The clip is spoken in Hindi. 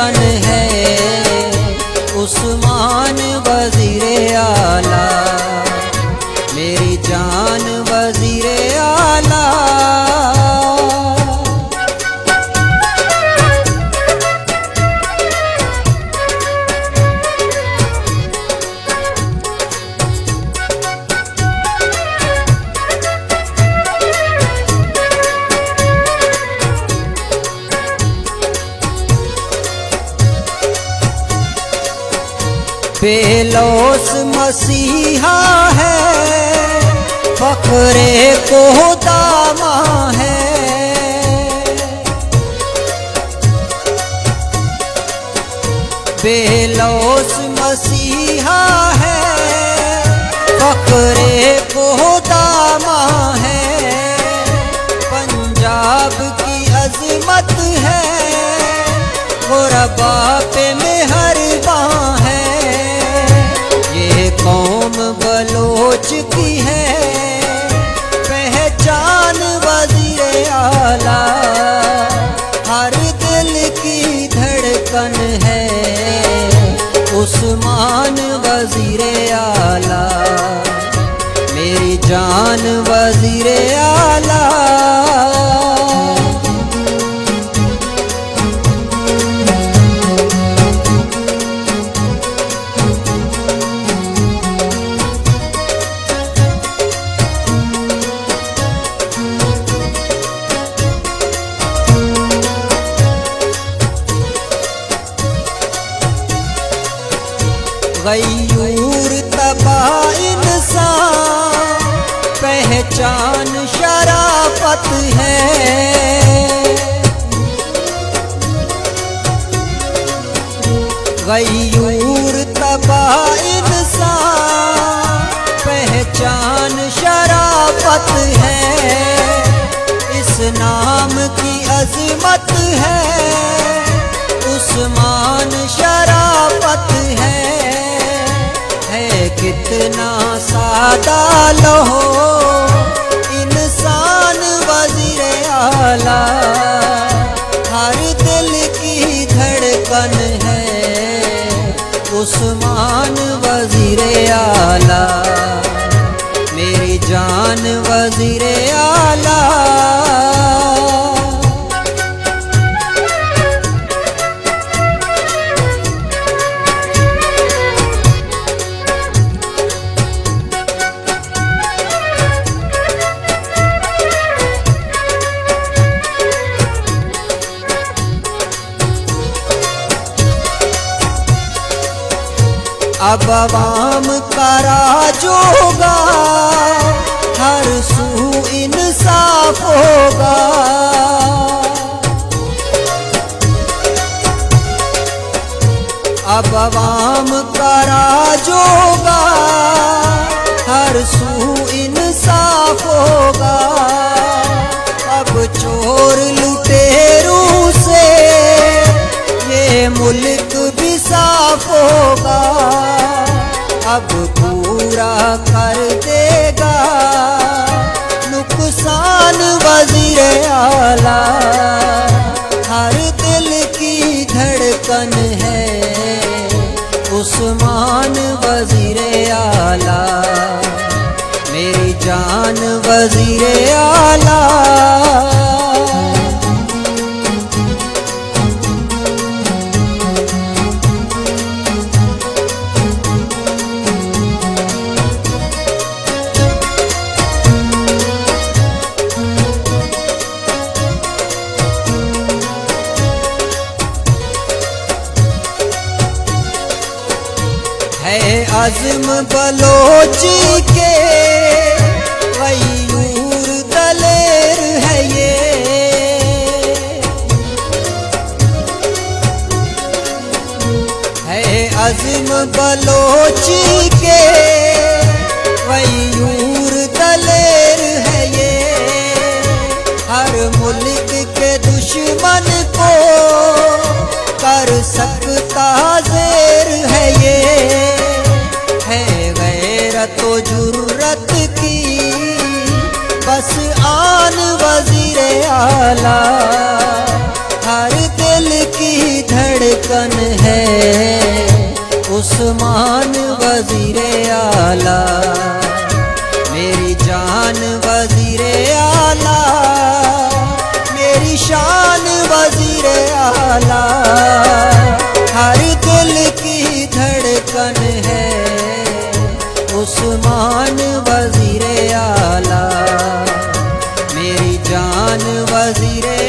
धड़कन है उस्मान वज़ीरे आला, मेरी जान वज़ीरे आला। बेलौस मसीहा है, फखरे को दामा है। बेलौस मसीहा है, फखरे को दामा है। पंजाब की अजमत है, गुरबा पे मेहरबां है। ये कौम बलोच की है, पहचान वज़ीरे आला। हर दिल की धड़कन है उस्मान वज़ीरे आला, मेरी जान वज़ीरे आला। गयूर तबाह इंसान, पहचान शराफत है। गयूर तबाह इंसान, पहचान शराफत है। इस नाम की अजमत है, उस्मान शराफत है। कितना सादा लहो इंसान वज़ीरे आला, हर दिल की धड़कन है उस्मान वज़ीरे आला, मेरी जान वज़ीरे आला। अब अवाम का राज होगा, हर सू इंसाफ होगा। अब अवाम का राज होगा, हर सू इंसाफ होगा। अब चोर लुटेरों से ये मुल्क भी साफ होगा। अब पूरा कर देगा नुकसान वज़ीरे आला, हर दिल की धड़कन है उस्मान वज़ीरे आला, मेरी जान वज़ीरे आला। आज़म बलोची के गयूर दलेर है ये, है आज़म बलोची के गयूर दलेर है ये। हर मुल्क के दुश्मन को कर सकता ज़ेर है ये, तो जुर्रत की बस आन वज़ीरे आला, हर दिल दिल की धड़कन है उस्मान वजीरे आला, मेरी जान वजीरे आला, मेरी शान वजीरे आला। हर दिल की धड़कन है उस्मान वजीरे आला, मेरी जान वजीरे